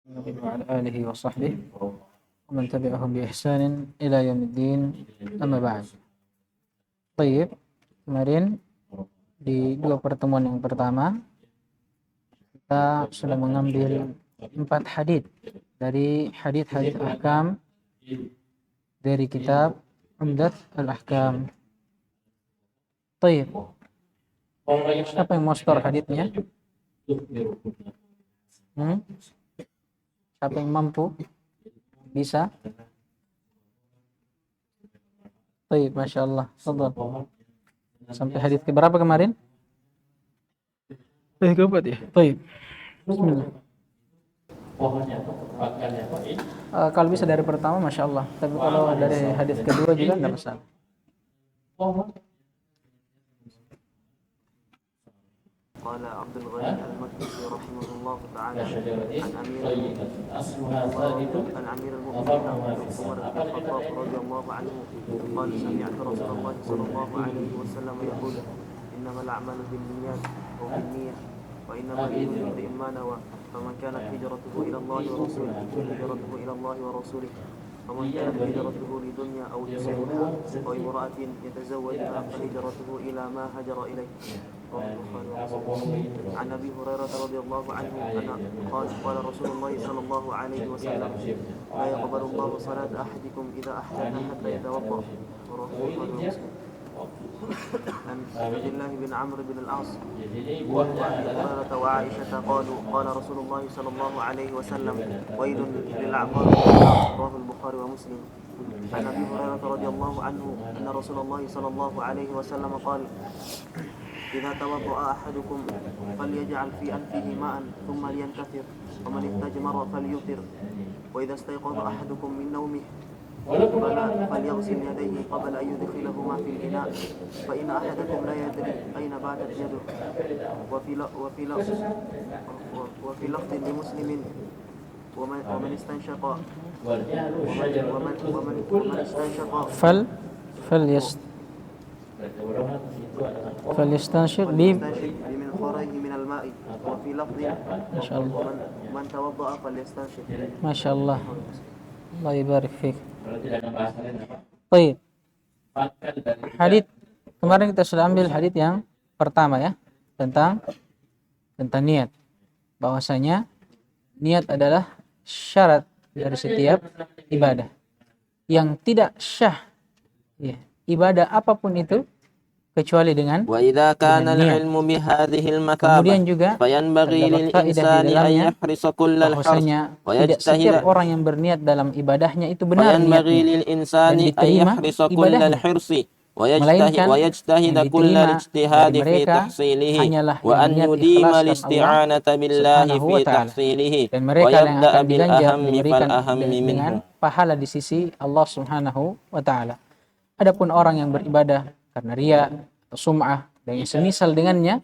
وعلى آله وصحبه ومن تبعهم بإحسان إلى يوم الدين أما بعد. Baik, kemarin di dua pertemuan yang pertama kita sudah mengambil 4 hadits dari hadits ahkam dari kitab Umdat al-Ahkam. Baik, siapa yang mau store haditsnya? Siapa yang mampu? Bisa? Baik, Masya Allah. Fadhal. Sampai hadits ke berapa kemarin? Keempat ya? Baik. Bismillah. Kalau bisa dari pertama, Masya Allah. Tapi kalau dari hadits kedua juga nggak masalah. قال عبد الغني المقدسي رحمه الله تعالى عن أمير المؤمنين عمر بن الخطاب رضي الله عنه قال سمعت رسول الله صلى الله عليه وسلم يقول إنما الأعمال بالنيات وبالنية وإنما لكل امرئ ما نوى فمن كانت هجرته إلى الله ورسوله هجرته إلى الله ورسوله ومن كانت هجرته لدنيا أو يصيبها أو امرأة يتزوجها فهجرته إلى ما هجر إليه. عن أبي هريرة رضي الله عنه قال رسول الله صلى الله عليه وسلم لا يقبل الله صلاة أحدكم إذا أحدث حتى يتوضأ. رواه البخاري ومسلم. عن عبد الله بن عمرو بن العاص وأبي هريرة وعائشة قالوا قال رسول الله صلى الله عليه وسلم ويل للأعقاب. رواه البخاري ومسلم. عن أبي هريرة رضي الله عنه أن رسول الله صلى الله عليه وسلم قال إذا توضأ أحدكم فليجعل في أنفه ماء ثم لينتثر ومن استجمر فليوتر وإذا استيقظ أحدكم من نومه فليغسل يديه قبل أن يدخلهما في الإناء فإن أحدكم لا يدري أين باتت يده. وفي لفظ لمسلم ومن استنشق فليستنشق بمنخريه من الماء. وفي لفظ ما شاء الله من توضأ فليستنشق. ما شاء الله الله يبارك فيك. Baik. Hadits kemarin kita sudah ambil hadits yang pertama ya, tentang niat. Bahwasanya niat adalah syarat dari setiap ibadah. Yang tidak syah ya, ibadah apapun itu kecuali dengan وإذا كان العلم بهذه المثابة فينبغي للإنسان أن يحرص كل الحرص tidak setiap orang yang berniat dalam ibadahnya itu benar وينبغي للإنسان أن يحرص كل الحرص ويجتهد كل الاجتهاد في تحصيله وأن يديم الاستعانة بالله في تحصيله ويبدأ بالأهم فالأهم منه. Pahala di sisi Allah Subhanahu wa taala. Adapun orang yang beribadah karena riya atau sum'ah dan yang semisal dengannya,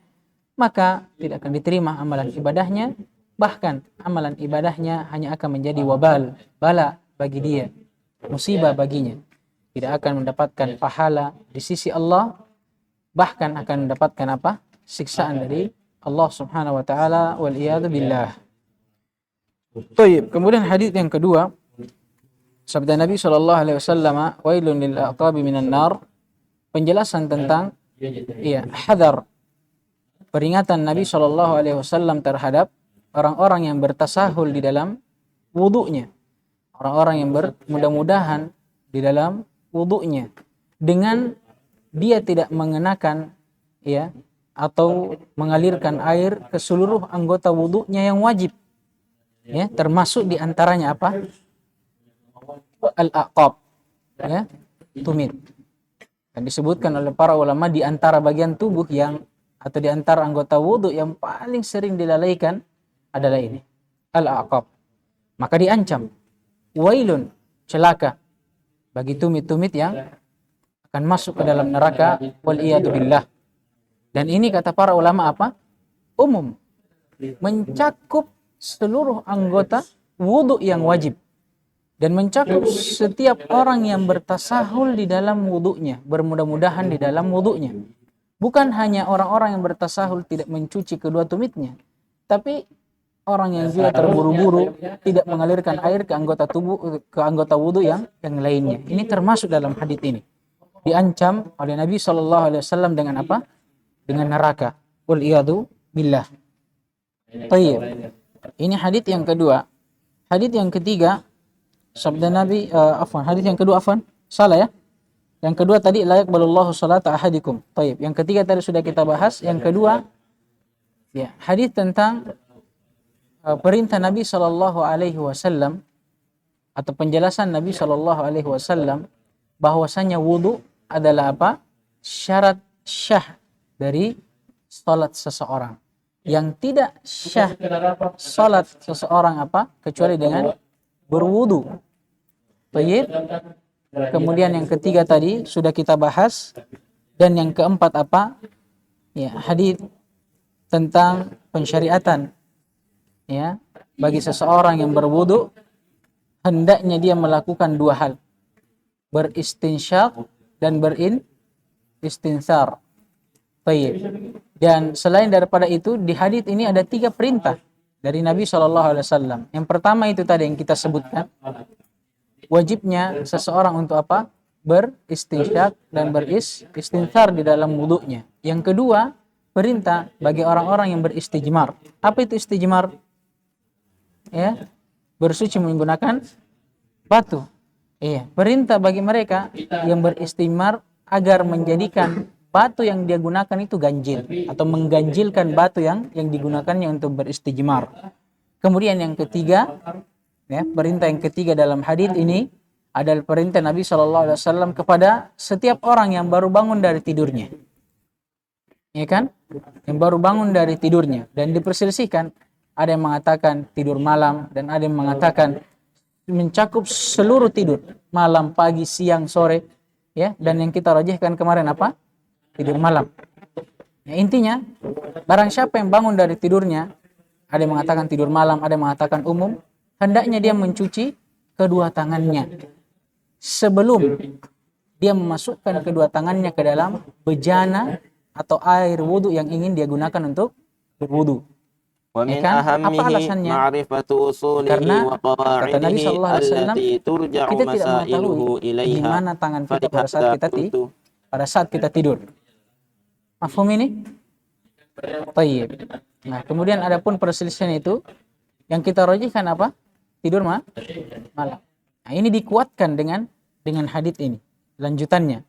maka tidak akan diterima amalan ibadahnya, bahkan amalan ibadahnya hanya akan menjadi wabal, bala bagi dia, musibah baginya. Tidak akan mendapatkan pahala di sisi Allah, bahkan akan mendapatkan apa? Siksaan dari Allah Subhanahu wa taala, wal iyadu billah. Baik, kemudian hadis yang kedua, sabda Nabi SAW, wailun lil aqabi minan nar, penjelasan tentang hadar, peringatan Nabi SAW terhadap orang-orang yang bertasahul di dalam wudunya, orang-orang yang bermudah-mudahan di dalam wudunya dengan dia tidak mengenakan atau mengalirkan air ke seluruh anggota wudunya yang wajib, termasuk diantaranya apa? Al-aqab, tumit. Dan disebutkan oleh para ulama di antara bagian tubuh yang atau di antara anggota wudu yang paling sering dilalaikan adalah ini, al-aqab. Maka diancam, wailun, celaka bagi tumit-tumit yang akan masuk ke dalam neraka, wal iyadu billah. Dan ini kata para ulama apa? Umum, mencakup seluruh anggota wudu yang wajib. Dan mencakup setiap orang yang bertasahul di dalam wudunya, bermudah-mudahan di dalam wudunya. Bukan hanya orang-orang yang bertasahul tidak mencuci kedua tumitnya, tapi orang yang juga terburu-buru tidak mengalirkan air ke anggota tubuh, ke anggota wudhu yang lainnya. Ini termasuk dalam hadits ini. Diancam oleh Nabi Shallallahu Alaihi Wasallam dengan apa? Dengan neraka. Wal iyadu billah. Tayyib. Ini hadits yang kedua. Hadits yang ketiga, sabda Nabi, hadits yang kedua, salah ya. Yang kedua tadi la yaqbalullahu salata ahadikum. Tayyib. Yang ketiga tadi sudah kita bahas. Yang kedua, ya, hadits tentang perintah Nabi Shallallahu Alaihi Wasallam atau penjelasan Nabi Shallallahu Alaihi Wasallam bahwasanya wudhu adalah apa? Syarat syah dari salat seseorang. Yang tidak syah salat seseorang apa? Kecuali dengan berwudhu. Baik. Kemudian yang ketiga tadi sudah kita bahas, dan yang keempat apa? Ya, hadis tentang pensyariatan, ya, bagi seseorang yang berwudu hendaknya dia melakukan dua hal, beristinsyak dan beristinsar. Baik. Dan selain daripada itu, di hadis ini ada 3 perintah dari Nabi SAW. Yang pertama itu tadi yang kita sebutkan, wajibnya seseorang untuk apa? Beristinsyak dan beristinsar di dalam wudunya. Yang kedua, perintah bagi orang-orang yang beristijmar. Apa itu istijmar? Ya, bersuci menggunakan batu. Iya, perintah bagi mereka yang beristimar agar menjadikan batu yang dia gunakan itu ganjil atau mengganjilkan batu yang digunakannya untuk beristijmar. Kemudian yang ketiga, ya, perintah yang ketiga dalam hadis ini adalah perintah Nabi SAW kepada setiap orang yang baru bangun dari tidurnya. Ya kan? Yang baru bangun dari tidurnya, dan diperselisihkan, ada yang mengatakan tidur malam dan ada yang mengatakan mencakup seluruh tidur, malam, pagi, siang, sore, ya. Dan yang kita rajihkan kemarin apa? Tidur malam. Ya, intinya barang siapa yang bangun dari tidurnya, ada yang mengatakan tidur malam, ada yang mengatakan umum, hendaknya dia mencuci kedua tangannya sebelum dia memasukkan kedua tangannya ke dalam bejana atau air wudu yang ingin dia gunakan untuk berwudu. Wa min Apa ahammihi alasannya? ma'rifatu usulihi Karena wa kata Nabi qawa'idihi SAW, allati turja'u kita tidak masailuhu mengetahui di ilaiha. mana tangan kita pada saat kita tidur. Mafhum ini? Tayyib. Nah, kemudian adapun perselisihan itu yang kita rajihkan apa? Tidur malam. Nah, ini dikuatkan dengan hadits ini. Lanjutannya.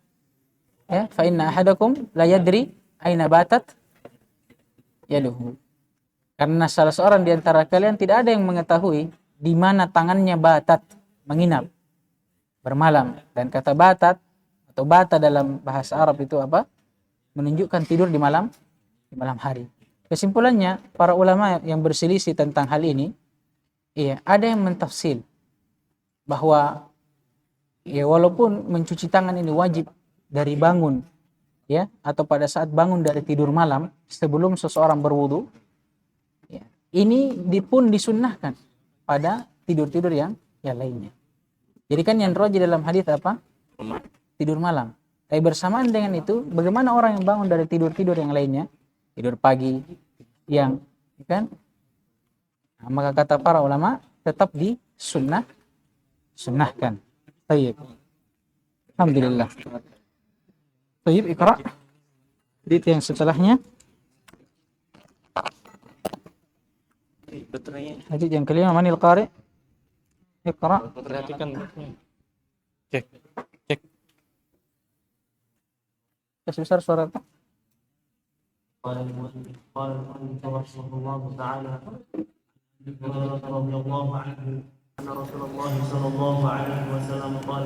Ya, fa inna ahadakum la yadri aina batat yaduhu. Karena salah seorang di antara kalian tidak ada yang mengetahui di mana tangannya batat, menginap, bermalam. Dan kata batat atau bata dalam bahasa Arab itu apa? Menunjukkan tidur di malam hari. Kesimpulannya, para ulama yang berselisih tentang hal ini, iya, ada yang mentafsir bahwa ya, walaupun mencuci tangan ini wajib dari bangun, ya, atau pada saat bangun dari tidur malam sebelum seseorang berwudu, ya, ini pun disunnahkan pada tidur-tidur yang lainnya. Jadi kan yang rajih dalam hadis apa? Tidur malam. Tapi bersamaan dengan itu, bagaimana orang yang bangun dari tidur-tidur yang lainnya, tidur pagi, siang, kan? Nah, maka kata para ulama tetap sunnahkan. Baik. Alhamdulillah. Baik, Iqra. Hadits yang setelahnya. Hadits yang kelima, manil qari? Iqra. Perhatikan. Cek. Sebesar suara apa? قال المؤلف رحمه الله تعالى رضي الله عنه أن رسول الله صلى الله عليه وسلم قال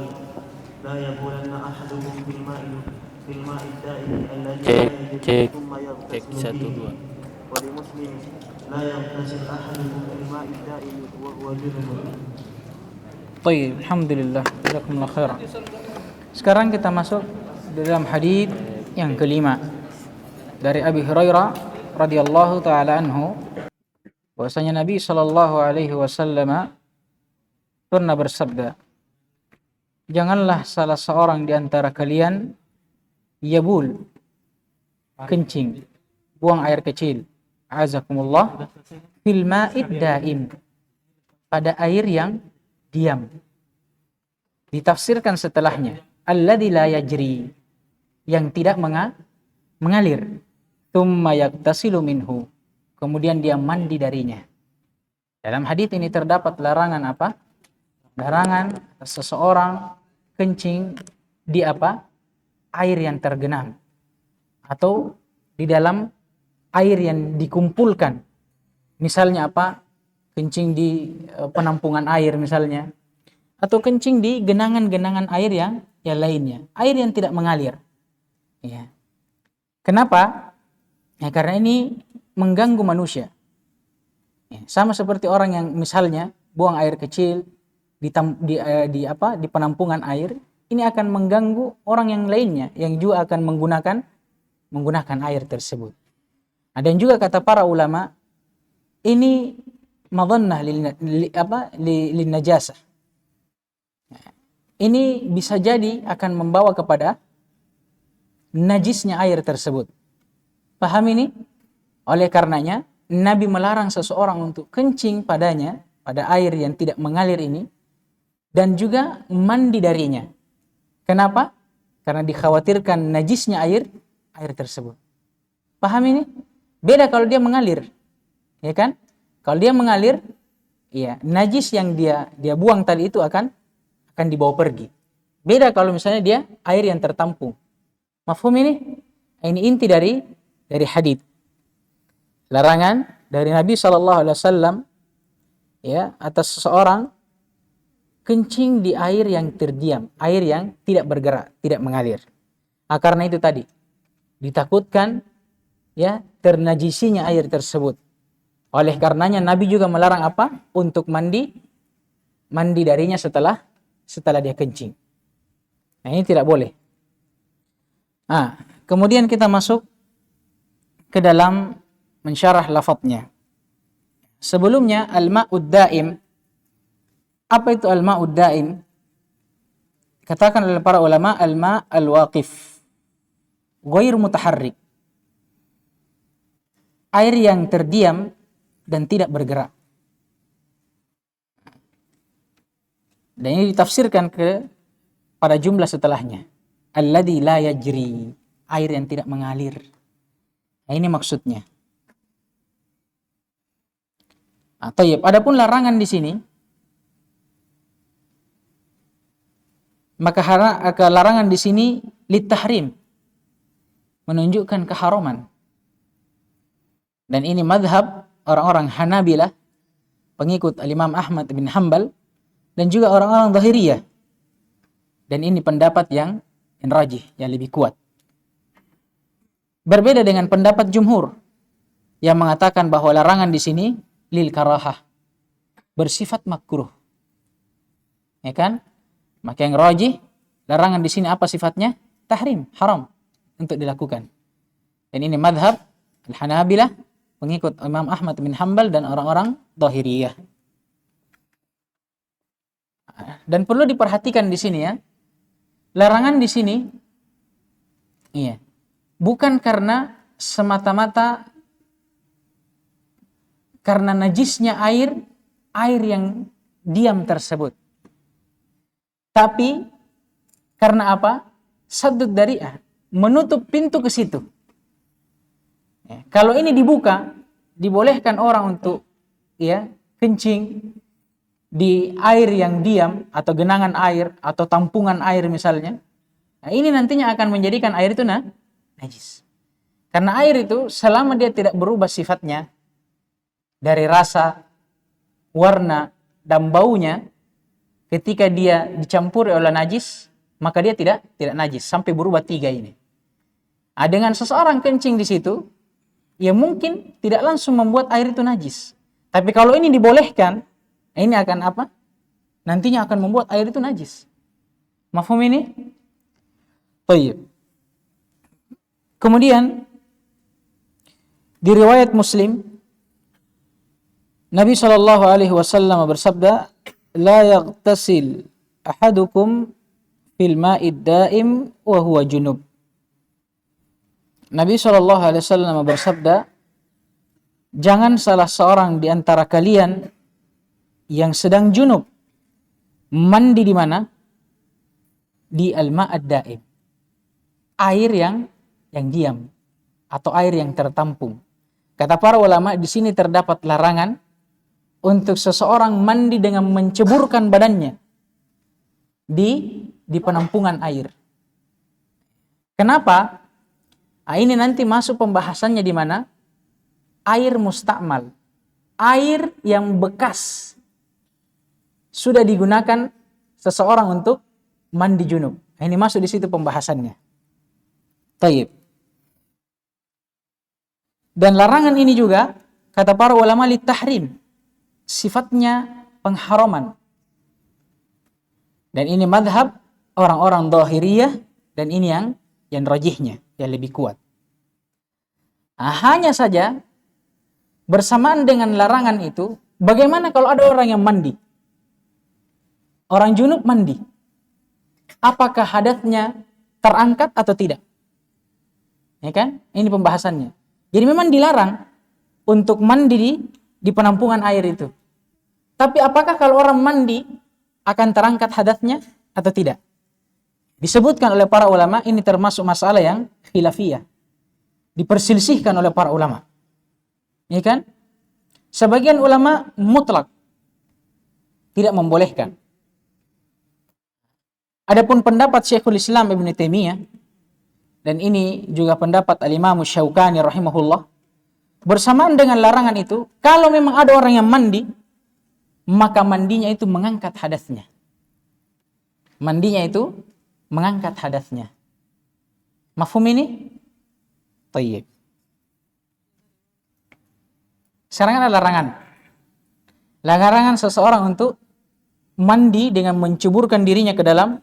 لا يبولن أحدكم في الماء الدائم الذي لا يجري ثم يغتسل به ولمسلم لا يغتسل أحدكم في الماء الدائم وهو جنب. Baik, alhamdulillah. Jazakumullah khairan. Sekarang kita masuk dalam hadis yang kelima dari Abi Hurairah radhiyallahu taala anhu, bahwasanya Nabi sallallahu alaihi wasallam pernah bersabda, janganlah salah seorang di antara kalian yabul, kencing, buang air kecil, azakumullah, fil ma'id daim, pada air yang diam. Ditafsirkan setelahnya, alladzi la yajri, yang tidak mengalir. Tsumma yaktasilu minhu, kemudian dia mandi darinya. Dalam hadis ini terdapat larangan apa? Larangan seseorang kencing di apa? Air yang tergenang atau di dalam air yang dikumpulkan. Misalnya apa? Kencing di penampungan air misalnya, atau kencing di genangan-genangan air yang lainnya, air yang tidak mengalir. Ya. Kenapa? Ya, karena ini mengganggu manusia. Ya, sama seperti orang yang misalnya buang air kecil di penampungan air, ini akan mengganggu orang yang lainnya yang juga akan menggunakan air tersebut. Dan juga kata para ulama, ini madhannah lin najasah. Ini bisa jadi akan membawa kepada najisnya air tersebut. Paham ini? Oleh karenanya Nabi melarang seseorang untuk kencing padanya, pada air yang tidak mengalir ini, dan juga mandi darinya. Kenapa? Karena dikhawatirkan najisnya air tersebut. Paham ini? Beda kalau dia mengalir. Ya kan? Kalau dia mengalir, ya, najis yang dia buang tadi itu akan dibawa pergi. Beda kalau misalnya dia air yang tertampung. Mafhum ini? Ini inti dari hadis. Larangan dari Nabi SAW, ya, atas seseorang kencing di air yang terdiam, air yang tidak bergerak, tidak mengalir. Karena itu tadi ditakutkan, ya, ternajisinya air tersebut. Oleh karenanya Nabi juga melarang apa? Untuk mandi darinya setelah dia kencing. Nah, ini tidak boleh. Kemudian kita masuk ke dalam mensyarah lafadznya. Sebelumnya al-ma'ud daim. Apa itu al-ma'ud daim? Katakan oleh para ulama, al-ma' al-waqif, ghair mutaharrik, air yang terdiam dan tidak bergerak. Dan ini ditafsirkan pada jumlah setelahnya, alladzi la yajri, air yang tidak mengalir. Nah, ini maksudnya. Adapun larangan di sini, maka larangan di sini litahrim, menunjukkan keharaman. Dan ini madhab orang-orang Hanabilah, pengikut Imam Ahmad bin Hanbal, dan juga orang-orang Zahiriyah. Dan ini pendapat yang rajih, yang lebih kuat. Berbeda dengan pendapat jumhur yang mengatakan bahwa larangan di sini lil karahah, bersifat makruh. Ya kan? Maka yang rajih, larangan di sini apa sifatnya? Tahrim, haram untuk dilakukan. Dan ini madhab Al-Hanabilah, pengikut Imam Ahmad bin Hanbal dan orang-orang Zahiriyah. Dan perlu diperhatikan di sini, ya, larangan di sini, iya, bukan karena semata-mata karena najisnya air yang diam tersebut. Tapi karena apa? Saddud dari'ah, menutup pintu ke situ. Ya, kalau ini dibuka, dibolehkan orang untuk, ya, kencing di air yang diam atau genangan air atau tampungan air misalnya. Nah, ini nantinya akan menjadikan air itu najis. Karena air itu selama dia tidak berubah sifatnya dari rasa, warna, dan baunya, ketika dia dicampuri oleh najis, maka dia tidak najis sampai berubah 3 ini. Dengan seseorang kencing di situ, ya mungkin tidak langsung membuat air itu najis. Tapi kalau ini dibolehkan, ini akan apa? Nantinya akan membuat air itu najis. Mafhum ini? Baik. Kemudian di riwayat Muslim, Nabi SAW bersabda, la yaghtasil ahadukum fil ma'id daim wa huwa junub. Nabi SAW bersabda, jangan salah seorang di antara kalian yang sedang junub mandi di mana? Di al-ma'ad daim. Air yang diam atau air yang tertampung. Kata para ulama, di sini terdapat larangan untuk seseorang mandi dengan menceburkan badannya di penampungan air. Kenapa? Nah, ini nanti masuk pembahasannya di mana? Air mustakmal, air yang bekas sudah digunakan seseorang untuk mandi junub. Nah, ini masuk di situ pembahasannya. Taib. Dan larangan ini juga kata para ulama litahrim, sifatnya pengharaman. Dan ini madhab orang-orang Dhahiriyah, dan ini yang rajihnya, yang lebih kuat. Nah, hanya saja bersamaan dengan larangan itu, bagaimana kalau ada orang yang mandi? Orang junub mandi. Apakah hadatnya terangkat atau tidak? Ya kan? Ini pembahasannya. Jadi memang dilarang untuk mandi di penampungan air itu. Tapi apakah kalau orang mandi akan terangkat hadatnya atau tidak? Disebutkan oleh para ulama, ini termasuk masalah yang khilafiyah. Diperselisihkan oleh para ulama. Ya kan? Sebagian ulama mutlak tidak membolehkan. Adapun pendapat Syekhul Islam Ibn Taimiyah, dan ini juga pendapat Al-Imam Syaukani rahimahullah, bersamaan dengan larangan itu, kalau memang ada orang yang mandi, maka mandinya itu mengangkat hadasnya. Mandinya itu mengangkat hadasnya. Mafhum ini? Tayyib. Sekarang ada larangan. Larangan seseorang untuk mandi dengan menceburkan dirinya ke dalam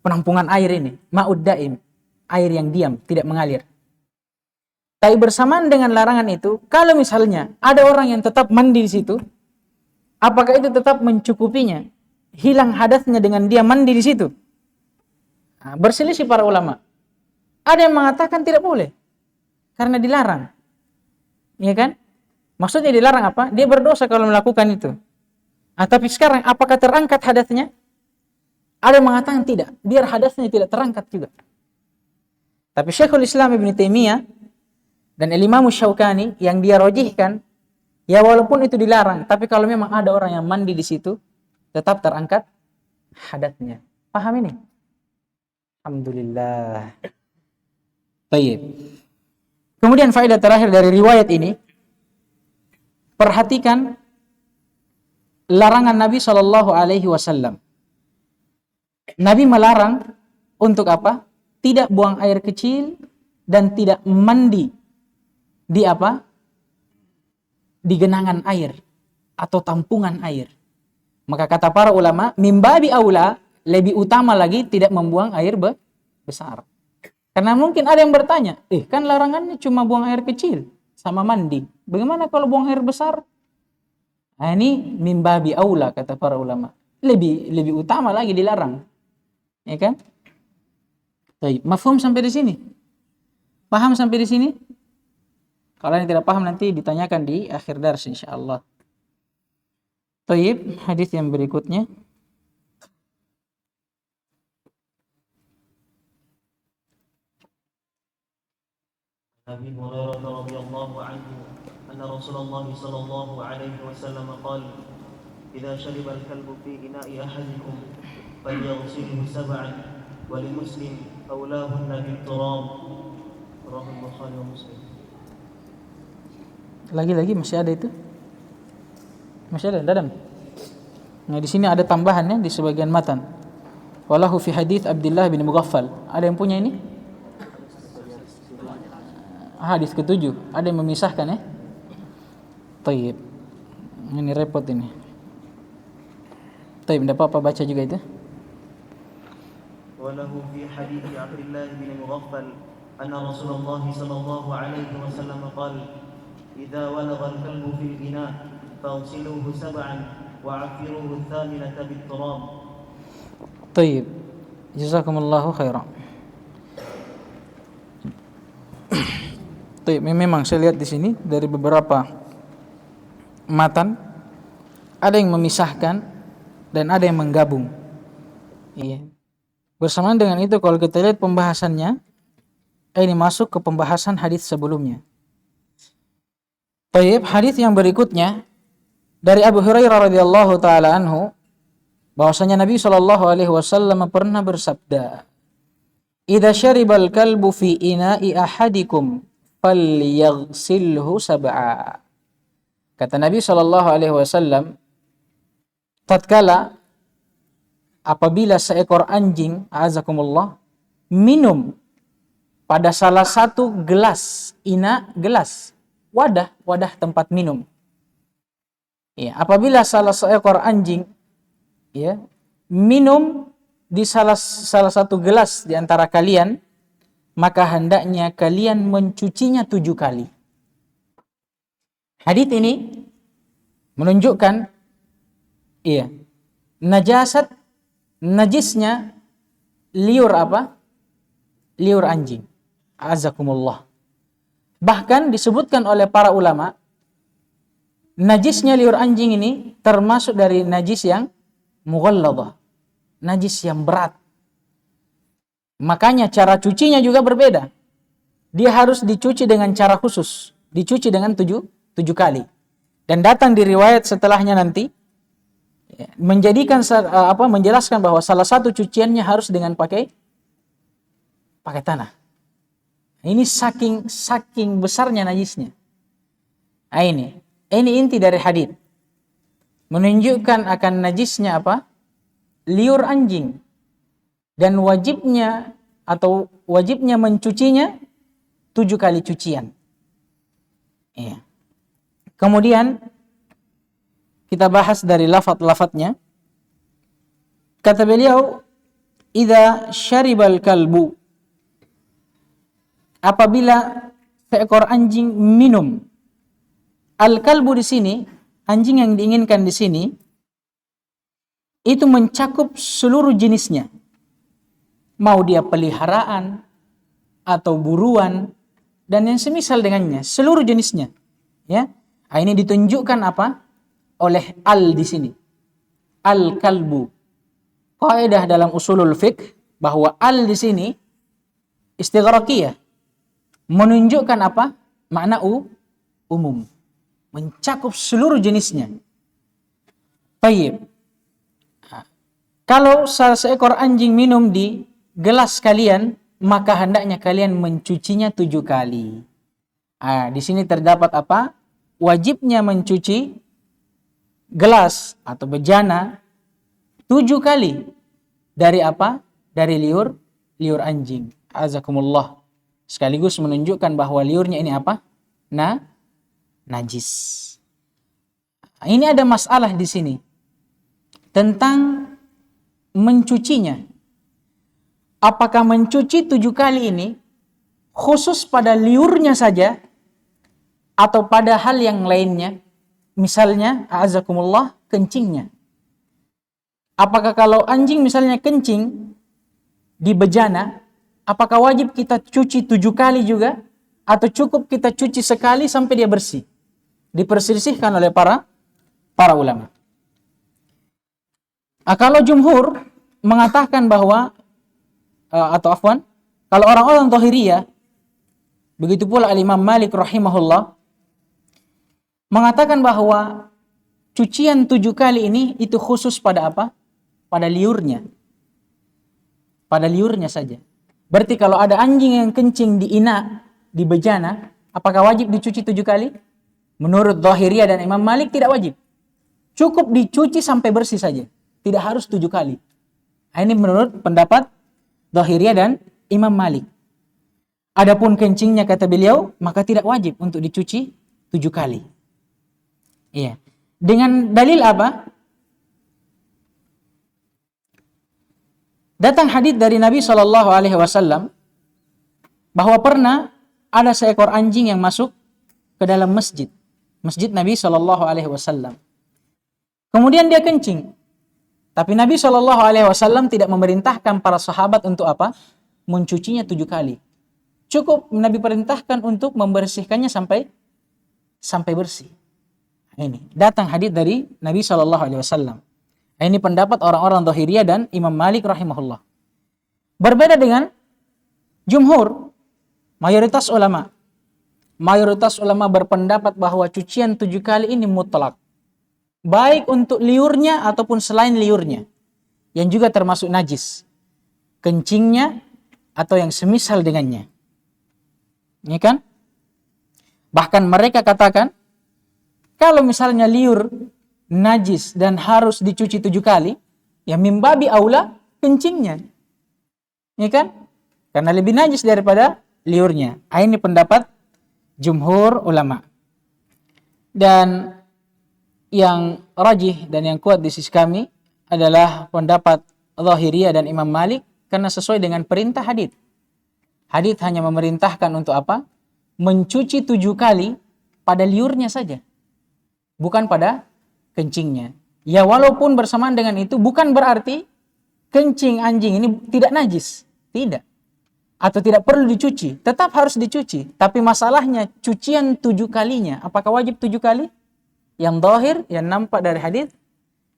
penampungan air ini, ma'ud daim, air yang diam, tidak mengalir. Tapi bersamaan dengan larangan itu, kalau misalnya ada orang yang tetap mandi di situ, apakah itu tetap mencukupinya? Hilang hadasnya dengan dia mandi di situ? Nah, berselisih para ulama. Ada yang mengatakan tidak boleh, karena dilarang. Iya kan? Maksudnya dilarang apa? Dia berdosa kalau melakukan itu. Nah, tapi sekarang apakah terangkat hadasnya? Ada yang mengatakan tidak, biar hadasnya tidak terangkat juga. Tapi Syekhul Islam Ibn Taimiyah dan Imam Syaukani yang dia rojihkan, ya walaupun itu dilarang, tapi kalau memang ada orang yang mandi di situ, tetap terangkat hadasnya. Paham ini? Alhamdulillah. Baik. Kemudian faedah terakhir dari riwayat ini, perhatikan larangan Nabi SAW. Nabi melarang untuk apa? Tidak buang air kecil dan tidak mandi di apa? Di genangan air atau tampungan air. Maka kata para ulama, mimbabi aula, lebih utama lagi tidak membuang air besar. Karena mungkin ada yang bertanya, kan larangannya cuma buang air kecil sama mandi. Bagaimana kalau buang air besar? Nah, ini mimbabi aula kata para ulama. Lebih utama lagi dilarang. Ya kan? Baik, mafhum sampai di sini? Paham sampai di sini? Kalau yang tidak paham nanti ditanyakan di akhir dars insyaallah. Baik, hadis yang berikutnya. أبي هريرة رضي الله عنه أن رسول الله صلى الله عليه وسلم قال إذا شرب الكلب في إناء أحدكم فليغسله 7 ولمسلم أولاهن بالتراب رواه البخاري ومسلم. Lagi masih ada itu? Masih ada dalam. Nah, di sini ada tambahannya di sebagian matan. Walahu fi hadits Abdullah bin Mughaffal. Ada yang punya ini? Hadis ke-7. Ada yang memisahkan ya? Taib. Ini repot ini. Taib, tidak apa-apa baca juga itu. وله في حديث عبد الله بن مغفل أن رسول الله صلى الله عليه وسلم قال إذا ولغ الكلب في الإناء فاغسلوه 7 وعفروه 8 بالتراب. طيب جزاكم الله خيرا. Taib, memang saya lihat di sini dari beberapa matan, ada yang memisahkan, dan ada yang menggabung. Iya. Bersamaan dengan itu kalau kita lihat pembahasannya, ini masuk ke pembahasan hadis sebelumnya. Baik, hadis yang berikutnya dari Abu Hurairah radhiyallahu taala anhu, bahwasanya Nabi sallallahu alaihi wasallam pernah bersabda, "Idza syaribal kalbu fi ina'i ahadikum falyaghsilhu sab'a." Kata Nabi sallallahu alaihi wasallam, tatkala apabila seekor anjing, azakumullah, minum pada salah satu gelas, gelas, wadah tempat minum. Ya, apabila salah seekor anjing ya minum di salah satu gelas di antara kalian, maka hendaknya kalian mencucinya 7 kali. Hadits ini menunjukkan najisnya liur apa? Liur anjing. Azakumullah. Bahkan disebutkan oleh para ulama, najisnya liur anjing ini termasuk dari najis yang mughalladah, najis yang berat. Makanya cara cucinya juga berbeda. Dia harus dicuci dengan cara khusus, dicuci dengan 7 kali. Dan datang di riwayat setelahnya nanti menjelaskan bahwa salah satu cuciannya harus dengan pakai tanah. Ini saking besarnya najisnya. Nah, ini inti dari hadits. Menunjukkan akan najisnya apa? Liur anjing. Dan wajibnya mencucinya 7 kali cucian. Iya. Kemudian kita bahas dari lafaz-lafaznya. Kata beliau, "Idza syaribal kalbu," apabila seekor anjing minum. Al-kalbu di sini, anjing yang diinginkan di sini, itu mencakup seluruh jenisnya. Mau dia peliharaan, atau buruan, dan yang semisal dengannya, seluruh jenisnya. Ya, ini ditunjukkan apa? Oleh al di sini. Al-kalbu. Kaidah dalam usulul fiqh bahwa al di sini istighraqiyah. Menunjukkan apa? Makna umum. Mencakup seluruh jenisnya. Baik. Kalau salah seekor anjing minum di gelas kalian, maka hendaknya kalian mencucinya 7 kali. Di sini terdapat apa? Wajibnya mencuci gelas atau bejana 7 kali. Dari apa? Dari liur anjing. Azakumullah. Sekaligus menunjukkan bahwa liurnya ini apa? Najis. Ini ada masalah di sini tentang mencucinya. Apakah mencuci 7 kali ini khusus pada liurnya saja atau pada hal yang lainnya? Misalnya, a'azakumullah, kencingnya. Apakah kalau anjing misalnya kencing di bejana, apakah wajib kita cuci 7 kali juga? Atau cukup kita cuci sekali sampai dia bersih? Diperselisihkan oleh para ulama. Kalau jumhur mengatakan bahwa kalau orang-orang Dhahiriyah, begitu pula Al-Imam Malik rahimahullah, mengatakan bahwa cucian 7 kali ini itu khusus pada apa? Pada liurnya. Pada liurnya saja. Berarti kalau ada anjing yang kencing di di bejana, apakah wajib dicuci 7 kali? Menurut Dhahiriyah dan Imam Malik tidak wajib. Cukup dicuci sampai bersih saja. Tidak harus 7 kali. Ini menurut pendapat Dhahiriyah dan Imam Malik. Adapun kencingnya kata beliau, maka tidak wajib untuk dicuci 7 kali. Iya. Dengan dalil apa? Datang hadits dari Nabi SAW bahwa pernah ada seekor anjing yang masuk ke dalam masjid Nabi SAW. Kemudian dia kencing. Tapi Nabi SAW tidak memerintahkan para sahabat untuk apa? Mencucinya 7 kali. Cukup Nabi perintahkan untuk membersihkannya sampai bersih. Ini datang hadits dari Nabi SAW. Ini pendapat orang-orang Dhahiriyah dan Imam Malik rahimahullah. Berbeda dengan jumhur, mayoritas ulama. Mayoritas ulama berpendapat bahwa cucian 7 kali ini mutlak. Baik untuk liurnya ataupun selain liurnya. Yang juga termasuk najis. Kencingnya atau yang semisal dengannya. Ini kan? Bahkan mereka katakan, kalau misalnya liur najis dan harus dicuci 7 kali, ya mimbabi aula kencingnya. Ini kan? Karena lebih najis daripada liurnya. Ini pendapat jumhur ulama. Dan yang rajih dan yang kuat di sisi kami adalah pendapat Dhahiriyah dan Imam Malik karena sesuai dengan perintah hadits. Hadits hanya memerintahkan untuk apa? Mencuci 7 kali pada liurnya saja. Bukan pada kencingnya. Ya walaupun bersamaan dengan itu bukan berarti kencing anjing ini tidak najis. Tidak. Atau tidak perlu dicuci. Tetap harus dicuci. Tapi masalahnya cucian 7 kalinya. Apakah wajib 7 kali? Yang zahir, yang nampak dari hadis,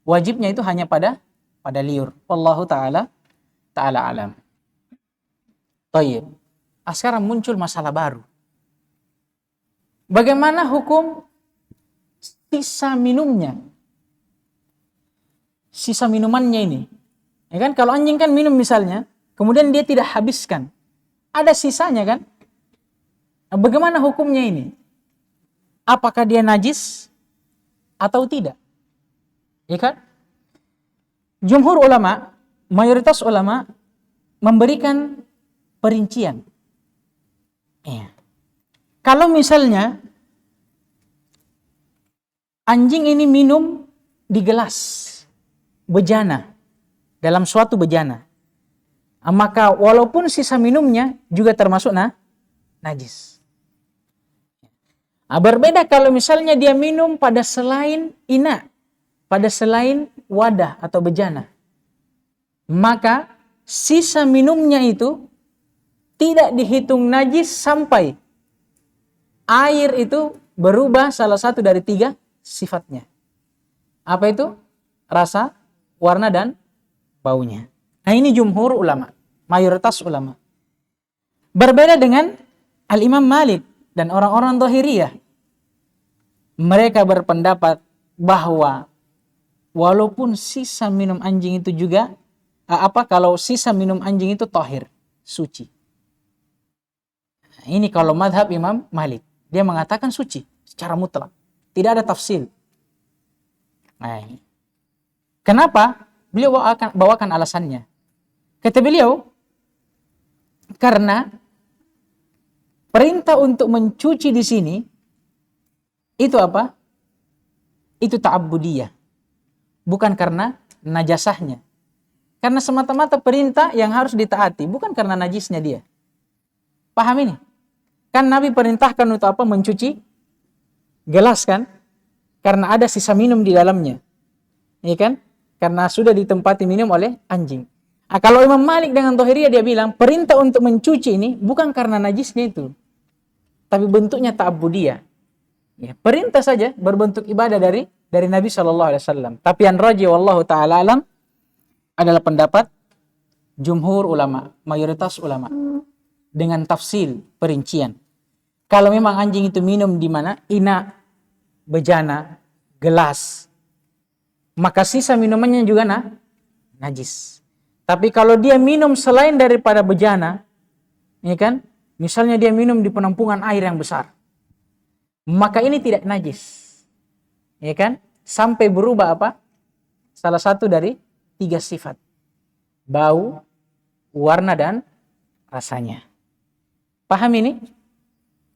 wajibnya itu hanya pada liur. Wallahu ta'ala alam. Tayyib. Sekarang muncul masalah baru. Bagaimana hukum sisa minumnya? Sisa minumannya ini. Ya kan, kalau anjing kan minum misalnya, kemudian dia tidak habiskan. Ada sisanya kan? Nah, bagaimana hukumnya ini? Apakah dia najis atau tidak? Ya kan? Jumhur ulama, mayoritas ulama memberikan perincian. Ya. Kalau misalnya anjing ini minum di gelas bejana, dalam suatu bejana, maka walaupun sisa minumnya juga termasuk najis. Berbeda kalau misalnya dia minum pada selain ina, pada selain wadah atau bejana. Maka sisa minumnya itu tidak dihitung najis sampai air itu berubah salah satu dari 3 sifatnya. Apa itu? Rasa, warna, dan baunya. Nah ini jumhur ulama, mayoritas ulama. Berbeda dengan Al-Imam Malik dan orang-orang Dhahiriyah. Mereka berpendapat bahwa walaupun sisa minum anjing itu juga kalau sisa minum anjing itu tahir, suci. Nah, ini kalau madhab Imam Malik, dia mengatakan suci secara mutlak, tidak ada tafsil. Nah, ini. Kenapa? Beliau bawakan alasannya. Kata beliau, karena perintah untuk mencuci di sini itu apa? Itu ta'abbudiyah. Bukan karena najasahnya. Karena semata-mata perintah yang harus ditaati, bukan karena najisnya dia. Paham ini? Kan Nabi perintahkan untuk apa? Mencuci gelas kan? Karena ada sisa minum di dalamnya. Iya kan? Karena sudah ditempati minum oleh anjing. Kalau Imam Malik dengan Dhahiriyah dia bilang, perintah untuk mencuci ini bukan karena najisnya itu. Tapi bentuknya ta'abbudiyah. Ya, perintah saja berbentuk ibadah dari Nabi SAW. Tapi yang rajih wallahu ta'ala alam adalah pendapat jumhur ulama, mayoritas ulama. Dengan tafsil, perincian. Kalau memang anjing itu minum di mana? Ina, bejana, gelas. Maka sisa minumannya juga najis. Tapi kalau dia minum selain daripada bejana, ya kan? Misalnya dia minum di penampungan air yang besar. Maka ini tidak najis. Ya kan? Sampai berubah apa? Salah satu dari 3 sifat. Bau, warna, dan rasanya. Paham ini?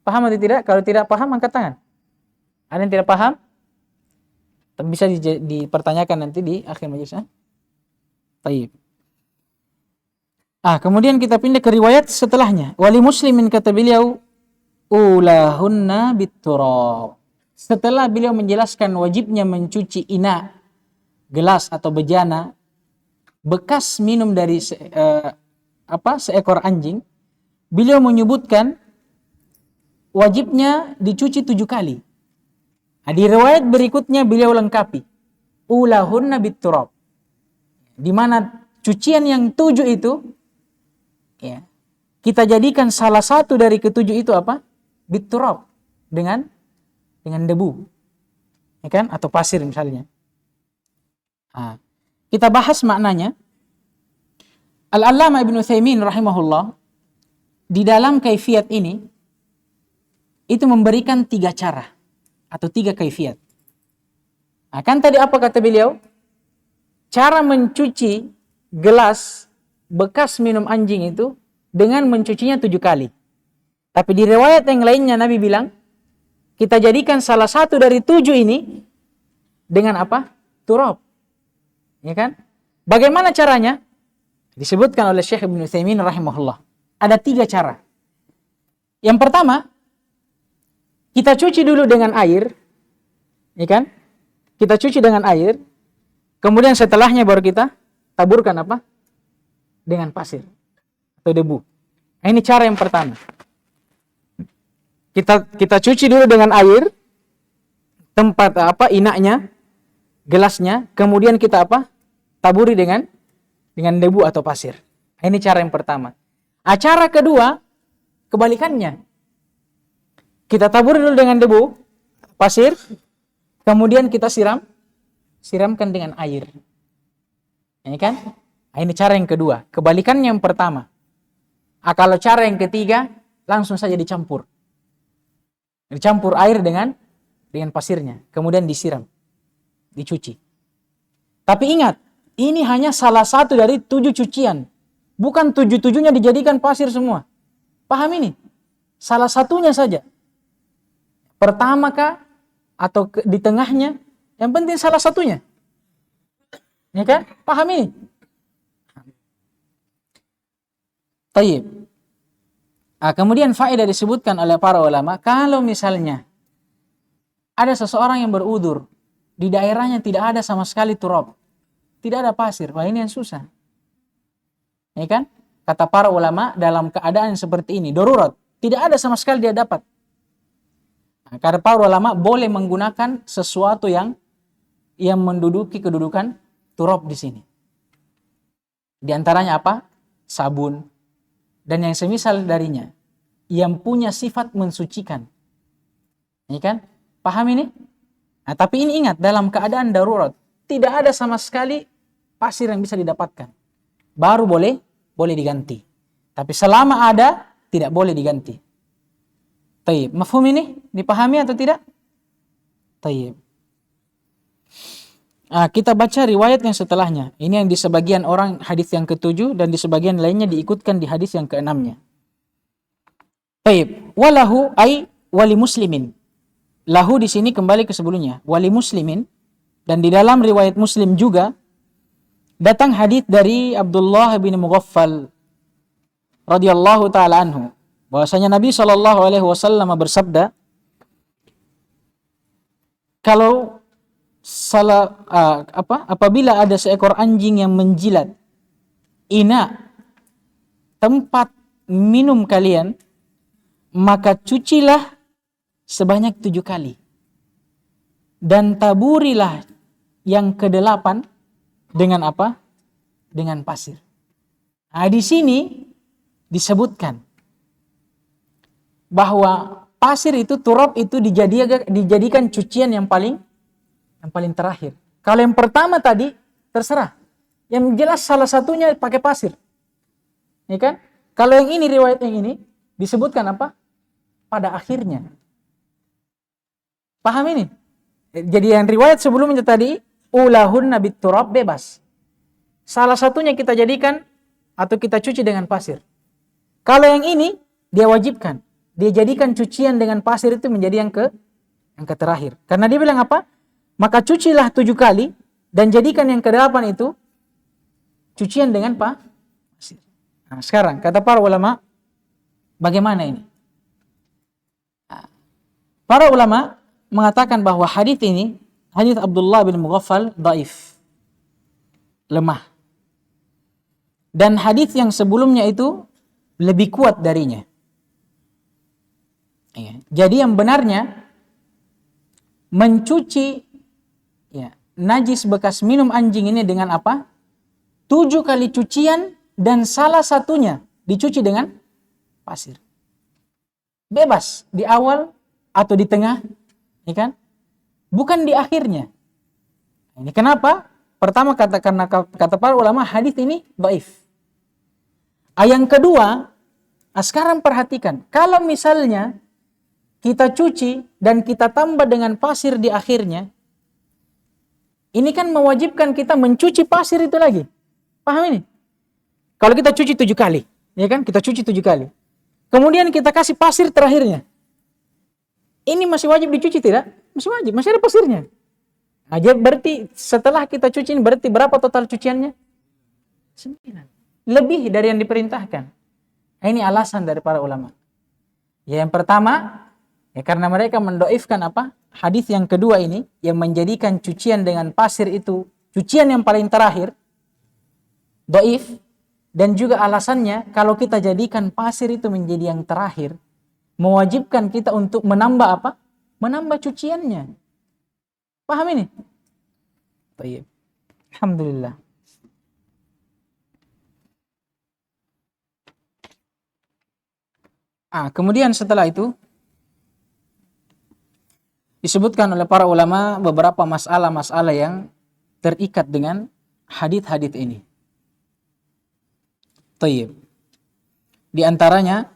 Paham atau tidak? Kalau tidak paham, angkat tangan. Ada yang tidak paham? Bisa dipertanyakan nanti di akhir majelis. Taib. Kemudian kita pindah ke riwayat setelahnya. Wali Muslimin, kata beliau, ulahunna bitturab. Setelah beliau menjelaskan wajibnya mencuci ina, gelas atau bejana, bekas minum dari seekor anjing, beliau menyebutkan wajibnya dicuci 7 kali. Nah, di riwayat berikutnya beliau lengkapi, ulahunna biturab, di mana cucian yang 7 itu, ya, kita jadikan salah satu dari ketujuh itu apa? Biturab, dengan debu, ya kan? Atau pasir misalnya. Nah, kita bahas maknanya. Al-Allamah Ibnu Utsaimin rahimahullah di dalam kaifiyat ini itu memberikan 3 cara atau 3 kaifiyat. Nah, kan tadi apa kata beliau? Cara mencuci gelas bekas minum anjing itu dengan mencucinya 7 kali. Tapi di riwayat yang lainnya Nabi bilang, kita jadikan salah satu dari 7 ini dengan apa? Turab. Ya kan? Bagaimana caranya? Disebutkan oleh Syekh Ibnu Utsaimin rahimahullah. Ada 3 cara. Yang pertama, kita cuci dulu dengan air, ya kan? Kita cuci dengan air, kemudian setelahnya baru kita taburkan apa? Dengan pasir atau debu. Nah, ini cara yang pertama. Kita cuci dulu dengan air, tempat apa? Inaknya, gelasnya, kemudian kita apa? Taburi dengan debu atau pasir. Nah, ini cara yang pertama. Cara kedua, kebalikannya. Kita taburi dulu dengan debu, pasir, kemudian kita siramkan dengan air. Ini kan? Nah, ini cara yang kedua. Kebalikannya yang pertama. Kalau cara yang ketiga, langsung saja dicampur. Dicampur air dengan pasirnya, kemudian disiram, dicuci. Tapi ingat, ini hanya salah satu dari 7 cucian. Bukan 7-7-nya dijadikan pasir semua. Paham ini? Salah satunya saja. Pertama kah? Atau di tengahnya? Yang penting salah satunya. Ya kan? Paham ini? Tayyib. Kemudian faedah disebutkan oleh para ulama, kalau misalnya ada seseorang yang berudzur, di daerahnya tidak ada sama sekali turab, tidak ada pasir, wah ini yang susah. Ya kan? Kata para ulama, dalam keadaan seperti ini, darurat, tidak ada sama sekali dia dapat. Nah, kata para ulama, boleh menggunakan sesuatu yang menduduki kedudukan turab di sini. Di antaranya apa? Sabun dan yang semisal darinya, yang punya sifat mensucikan. Ya kan? Paham ini? Nah, tapi ini ingat, dalam keadaan darurat, tidak ada sama sekali pasir yang bisa didapatkan. Baru boleh diganti. Tapi selama ada, tidak boleh diganti. Tayyib. Mafhum ini? Dipahami atau tidak? Tayyib. Kita baca riwayat yang setelahnya. Ini yang di sebagian orang hadis yang ke-7 dan di sebagian lainnya diikutkan di hadis yang ke-6-nya. Tayyib. Walahu ay wali muslimin. Lahu di sini kembali ke sebelumnya. Wali muslimin. Dan di dalam riwayat Muslim juga datang hadis dari Abdullah bin Mughaffal radhiyallahu taala anhu, bahwasanya Nabi SAW bersabda, kalau apabila ada seekor anjing yang menjilat tempat minum kalian, maka cucilah sebanyak 7 kali dan taburilah yang ke-8 dengan apa? Dengan pasir. Nah, di sini disebutkan bahwa pasir itu, turab itu dijadikan cucian yang paling terakhir. Kalau yang pertama tadi terserah. Yang jelas salah satunya pakai pasir. Ya kan? Kalau yang ini, riwayat yang ini disebutkan apa? Pada akhirnya. Paham ini? Jadi yang riwayat sebelumnya tadi, ulahunna biturab, bebas. Salah satunya kita jadikan atau kita cuci dengan pasir. Kalau yang ini dia wajibkan, dia jadikan cucian dengan pasir itu menjadi yang terakhir. Karena dia bilang apa? Maka cucilah 7 kali dan jadikan yang ke-8 itu cucian dengan pasir. Nah, sekarang kata para ulama, bagaimana ini? Para ulama mengatakan bahwa hadis ini, hadis Abdullah bin Mughaffal, dhaif, lemah. Dan hadis yang sebelumnya itu lebih kuat darinya. Jadi yang benarnya mencuci ya, najis bekas minum anjing ini dengan apa? 7 kali cucian dan salah satunya dicuci dengan pasir. Bebas di awal atau di tengah, ya kan? Bukan di akhirnya. Ini kenapa? Pertama karena kata para ulama hadis ini dhaif. Yang kedua, sekarang perhatikan, kalau misalnya kita cuci dan kita tambah dengan pasir di akhirnya, ini kan mewajibkan kita mencuci pasir itu lagi. Paham ini? Kalau kita cuci 7 kali, ya kan? Kita cuci 7 kali. Kemudian kita kasih pasir terakhirnya. Ini masih wajib dicuci tidak? Masih wajib, masih ada pasirnya. Nah, jadi berarti setelah kita cuci ini berarti berapa total cuciannya? 9. Lebih dari yang diperintahkan. Nah, ini alasan dari para ulama. Ya, yang pertama, ya karena mereka mendoifkan apa? Hadis yang kedua ini yang menjadikan cucian dengan pasir itu cucian yang paling terakhir. Doif. Dan juga alasannya kalau kita jadikan pasir itu menjadi yang terakhir, mewajibkan kita untuk menambah apa? Menambah cuciannya. Paham ini? Baik. Alhamdulillah. Kemudian setelah itu disebutkan oleh para ulama beberapa masalah-masalah yang terikat dengan hadits-hadits ini. Tayyib. Di antaranya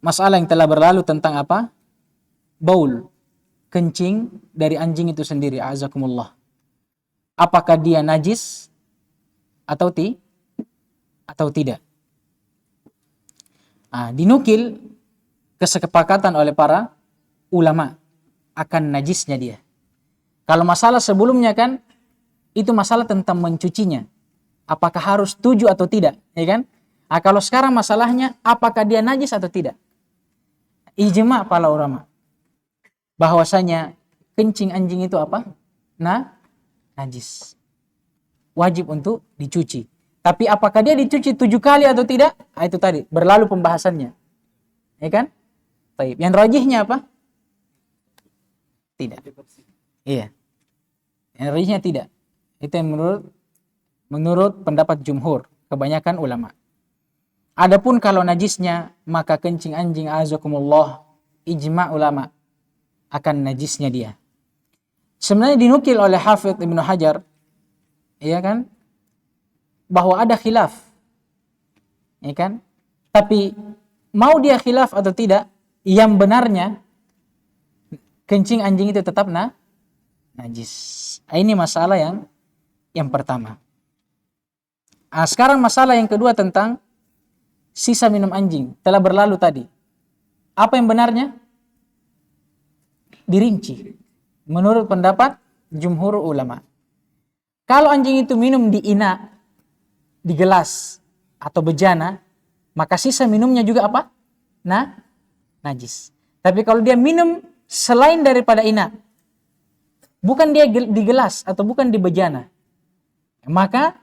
masalah yang telah berlalu tentang apa? Baul, kencing dari anjing itu sendiri, azakumullah. Apakah dia najis atau tidak? Dinukil kesepakatan oleh para ulama akan najisnya dia. Kalau masalah sebelumnya kan itu masalah tentang mencucinya. Apakah harus 7 atau tidak, ya kan? Kalau sekarang masalahnya apakah dia najis atau tidak? Ijma' para ulama bahwasanya kencing anjing itu apa? Najis. Wajib untuk dicuci. Tapi apakah dia dicuci 7 kali atau tidak? Itu tadi berlalu pembahasannya. Ya kan? Baik. Yang rajihnya apa? Tidak. Iya. Yang rajihnya tidak. Itu yang menurut pendapat jumhur, kebanyakan ulama. Adapun kalau najisnya, maka kencing anjing azakumullah, ijma' ulama akan najisnya dia. Sebenarnya dinukil oleh Hafidz Ibnu Hajar, ya kan, bahwa ada khilaf, ya kan. Tapi mau dia khilaf atau tidak, yang benarnya kencing anjing itu tetap najis. Ini masalah yang pertama. Sekarang masalah yang kedua tentang sisa minum anjing. Telah berlalu tadi. Apa yang benarnya? Dirinci. Menurut pendapat jumhur ulama. Kalau anjing itu minum di ina, di gelas, atau bejana, maka sisa minumnya juga apa? Najis. Tapi kalau dia minum selain daripada ina, bukan dia di gelas atau bukan di bejana, maka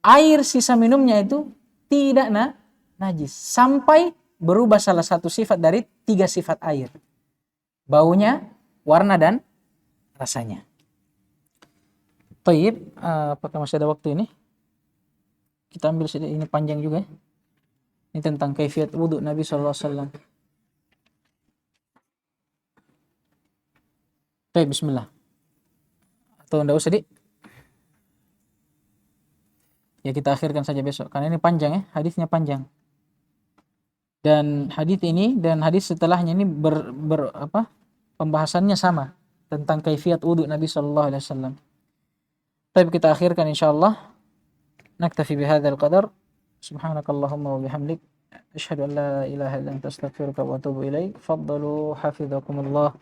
air sisa minumnya itu tidak najis sampai berubah salah satu sifat dari 3 sifat air. Baunya, warna dan rasanya. Tayyib, apakah masih ada waktu ini? Kita ambil sedikit, ini panjang juga. Ini tentang kaifiyat wudu Nabi sallallahu alaihi wasallam. Baik, bismillah. Atau enggak usah, Dik? Ya kita akhirkan saja besok karena ini panjang ya, hadisnya panjang. Dan hadis ini dan hadis setelahnya ini pembahasannya sama tentang kaifiyat wudu Nabi sallallahu alaihi wasallam. Baik, kita akhirkan insyaallah. Naktafi bihadzal qadar. Subhanakallahumma wa bihamdik asyhadu an la ilaha illa anta astaghfiruka wa atubu ilaik. Faddalu hafizakumullah.